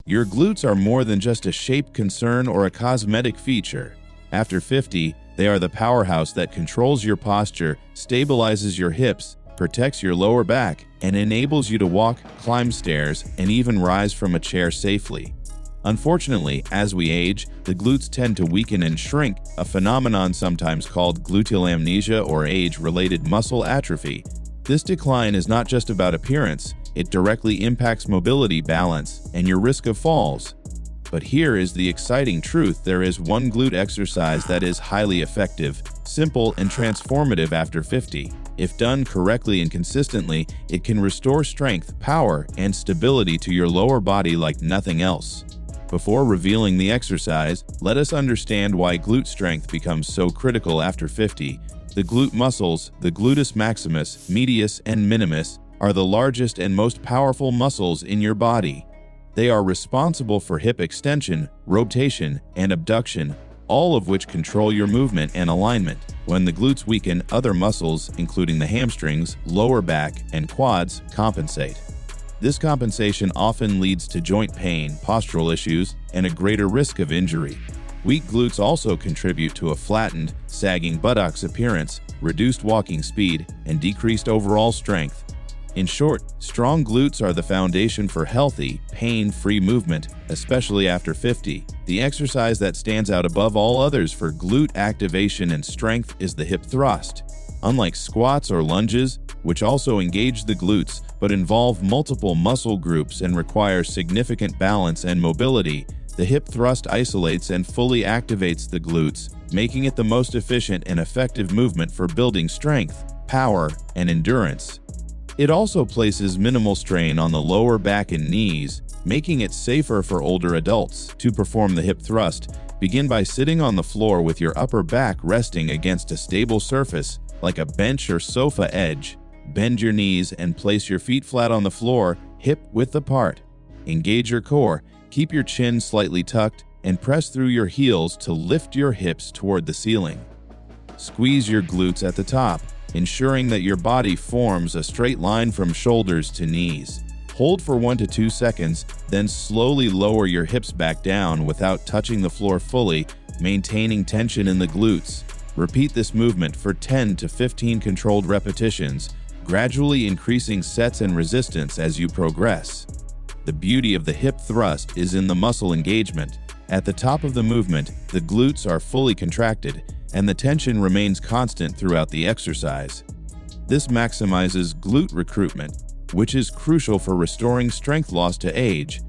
Your glutes are more than just a shape concern or a cosmetic feature. After 50, they are the powerhouse that controls your posture, stabilizes your hips, protects your lower back, and enables you to walk, climb stairs, and even rise from a chair safely. Unfortunately, as we age, the glutes tend to weaken and shrink, a phenomenon sometimes called gluteal amnesia or age-related muscle atrophy. This decline is not just about appearance, it directly impacts mobility, balance, and your risk of falls. But here is the exciting truth: there is one glute exercise that is highly effective, simple, and transformative after 50. If done correctly and consistently, it can restore strength, power, and stability to your lower body like nothing else. Before revealing the exercise, let us understand why glute strength becomes so critical after 50. The glute muscles, the gluteus maximus, medius, and minimus, are the largest and most powerful muscles in your body. They are responsible for hip extension, rotation, and abduction, all of which control your movement and alignment. When the glutes weaken, other muscles, including the hamstrings, lower back, and quads, compensate. This compensation often leads to joint pain, postural issues, and a greater risk of injury. Weak glutes also contribute to a flattened, sagging buttocks appearance, reduced walking speed, and decreased overall strength. In short, strong glutes are the foundation for healthy, pain-free movement, especially after 50. The exercise that stands out above all others for glute activation and strength is the hip thrust. Unlike squats or lunges, which also engage the glutes but involve multiple muscle groups and require significant balance and mobility, the hip thrust isolates and fully activates the glutes, making it the most efficient and effective movement for building strength, power, and endurance. It also places minimal strain on the lower back and knees, making it safer for older adults. To perform the hip thrust, begin by sitting on the floor with your upper back resting against a stable surface, like a bench or sofa edge. Bend your knees and place your feet flat on the floor, hip-width apart. Engage your core, keep your chin slightly tucked, and press through your heels to lift your hips toward the ceiling. Squeeze your glutes at the top, ensuring that your body forms a straight line from shoulders to knees. Hold for 1 to 2 seconds, then slowly lower your hips back down without touching the floor fully, maintaining tension in the glutes. Repeat this movement for 10 to 15 controlled repetitions, gradually increasing sets and resistance as you progress. The beauty of the hip thrust is in the muscle engagement. At the top of the movement, the glutes are fully contracted, and the tension remains constant throughout the exercise. This maximizes glute recruitment, which is crucial for restoring strength lost to age.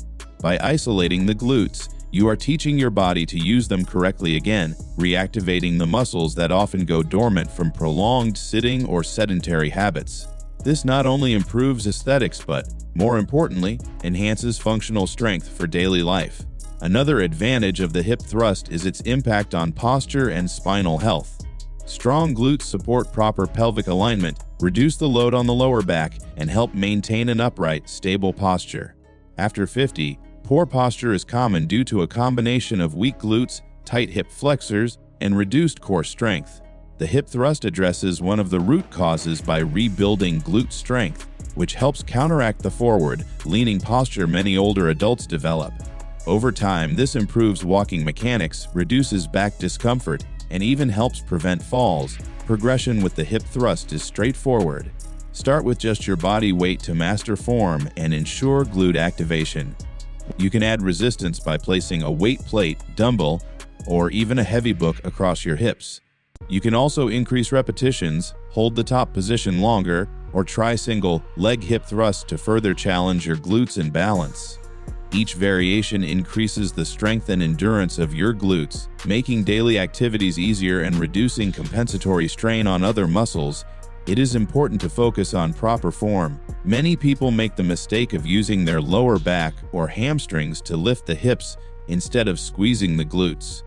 By isolating the glutes, you are teaching your body to use them correctly again, reactivating the muscles that often go dormant from prolonged sitting or sedentary habits. This not only improves aesthetics but, more importantly, enhances functional strength for daily life. Another advantage of the hip thrust is its impact on posture and spinal health. Strong glutes support proper pelvic alignment, reduce the load on the lower back, and help maintain an upright, stable posture. After 50, poor posture is common due to a combination of weak glutes, tight hip flexors, and reduced core strength. The hip thrust addresses one of the root causes by rebuilding glute strength, which helps counteract the forward, leaning posture many older adults develop. Over time, this improves walking mechanics, reduces back discomfort, and even helps prevent falls. Progression with the hip thrust is straightforward. Start with just your body weight to master form and ensure glute activation. You can add resistance by placing a weight plate, dumbbell, or even a heavy book across your hips. You can also increase repetitions, hold the top position longer, or try single leg hip thrust to further challenge your glutes and balance. Each variation increases the strength and endurance of your glutes, making daily activities easier and reducing compensatory strain on other muscles. It is important to focus on proper form. Many people make the mistake of using their lower back or hamstrings to lift the hips instead of squeezing the glutes.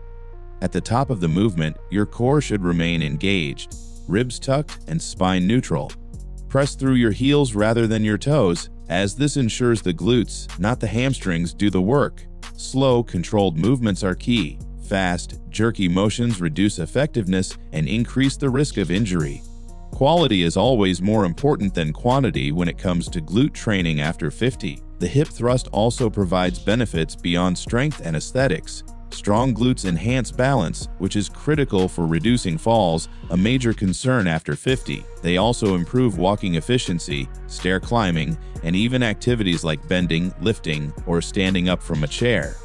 At the top of the movement, your core should remain engaged, ribs tucked and spine neutral. Press through your heels rather than your toes, as this ensures the glutes, not the hamstrings, do the work. Slow, controlled movements are key. Fast, jerky motions reduce effectiveness and increase the risk of injury. Quality is always more important than quantity when it comes to glute training after 50. The hip thrust also provides benefits beyond strength and aesthetics. Strong glutes enhance balance, which is critical for reducing falls, a major concern after 50. They also improve walking efficiency, stair climbing, and even activities like bending, lifting, or standing up from a chair.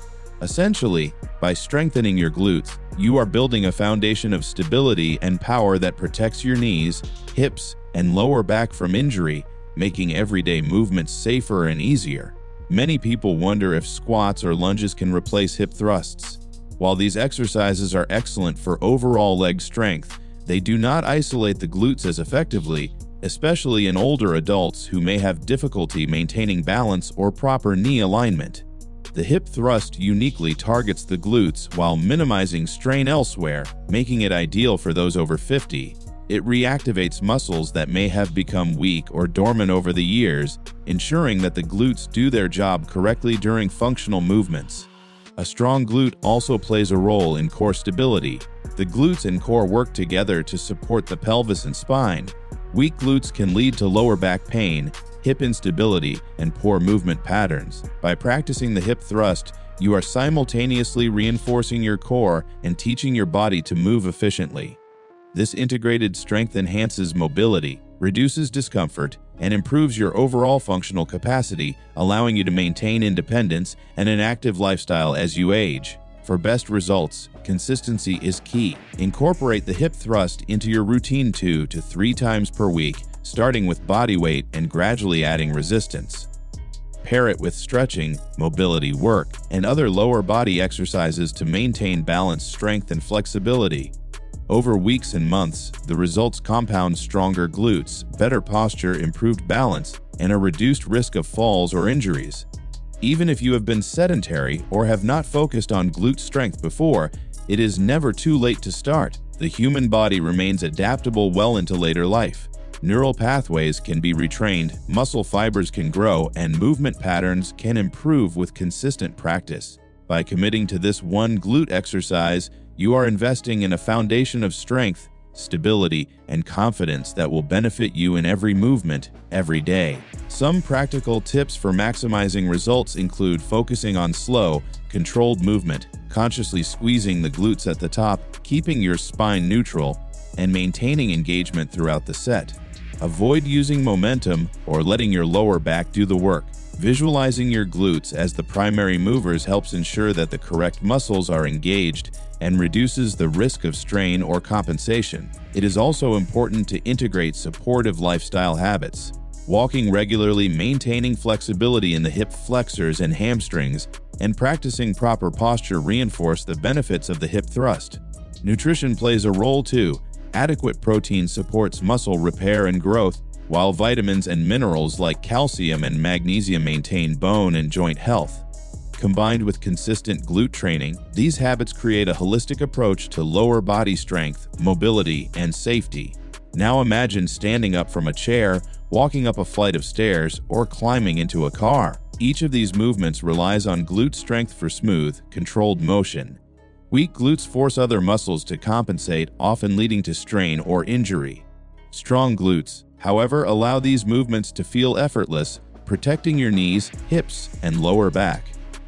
Essentially, by strengthening your glutes, you are building a foundation of stability and power that protects your knees, hips, and lower back from injury, making everyday movements safer and easier. Many people wonder if squats or lunges can replace hip thrusts. While these exercises are excellent for overall leg strength, they do not isolate the glutes as effectively, especially in older adults who may have difficulty maintaining balance or proper knee alignment. The hip thrust uniquely targets the glutes while minimizing strain elsewhere, making it ideal for those over 50. It reactivates muscles that may have become weak or dormant over the years, ensuring that the glutes do their job correctly during functional movements. A strong glute also plays a role in core stability. The glutes and core work together to support the pelvis and spine. Weak glutes can lead to lower back pain, hip instability, and poor movement patterns. By practicing the hip thrust, you are simultaneously reinforcing your core and teaching your body to move efficiently. This integrated strength enhances mobility, reduces discomfort, and improves your overall functional capacity, allowing you to maintain independence and an active lifestyle as you age. For best results, consistency is key. Incorporate the hip thrust into your routine 2 to 3 times per week, starting with body weight and gradually adding resistance. Pair it with stretching, mobility work, and other lower body exercises to maintain balance, strength, and flexibility. Over weeks and months, the results compound: stronger glutes, better posture, improved balance, and a reduced risk of falls or injuries. Even if you have been sedentary or have not focused on glute strength before, it is never too late to start. The human body remains adaptable well into later life. Neural pathways can be retrained, muscle fibers can grow, and movement patterns can improve with consistent practice. By committing to this one glute exercise, you are investing in a foundation of strength, stability, and confidence that will benefit you in every movement, every day. Some practical tips for maximizing results include focusing on slow, controlled movement, consciously squeezing the glutes at the top, keeping your spine neutral, and maintaining engagement throughout the set. Avoid using momentum or letting your lower back do the work. Visualizing your glutes as the primary movers helps ensure that the correct muscles are engaged and reduces the risk of strain or compensation. It is also important to integrate supportive lifestyle habits. Walking regularly, maintaining flexibility in the hip flexors and hamstrings, and practicing proper posture reinforce the benefits of the hip thrust. Nutrition plays a role too. Adequate protein supports muscle repair and growth, while vitamins and minerals like calcium and magnesium maintain bone and joint health. Combined with consistent glute training, these habits create a holistic approach to lower body strength, mobility, and safety. Now imagine standing up from a chair, walking up a flight of stairs, or climbing into a car. Each of these movements relies on glute strength for smooth, controlled motion. Weak glutes force other muscles to compensate, often leading to strain or injury. Strong glutes, however, allow these movements to feel effortless, protecting your knees, hips, and lower back.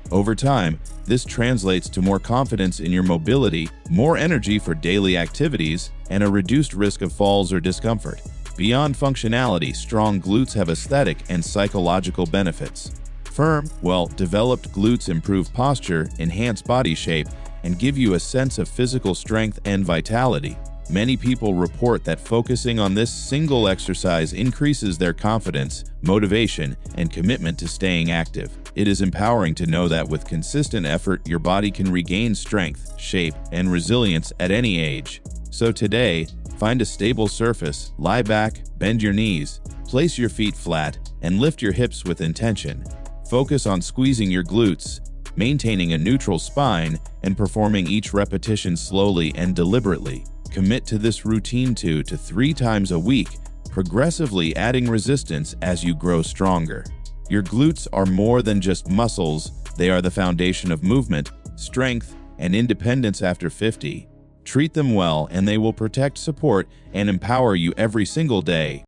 Over time, this translates to more confidence in your mobility, more energy for daily activities, and a reduced risk of falls or discomfort. Beyond functionality, strong glutes have aesthetic and psychological benefits. Firm, well-developed glutes improve posture, enhance body shape, and give you a sense of physical strength and vitality. Many people report that focusing on this single exercise increases their confidence, motivation, and commitment to staying active. It is empowering to know that with consistent effort, your body can regain strength, shape, and resilience at any age. So today, find a stable surface, lie back, bend your knees, place your feet flat, and lift your hips with intention. Focus on squeezing your glutes, maintaining a neutral spine, and performing each repetition slowly and deliberately. Commit to this routine 2 to 3 times a week, progressively adding resistance as you grow stronger. Your glutes are more than just muscles, they are the foundation of movement, strength, and independence after 50. Treat them well, and they will protect, support, and empower you every single day.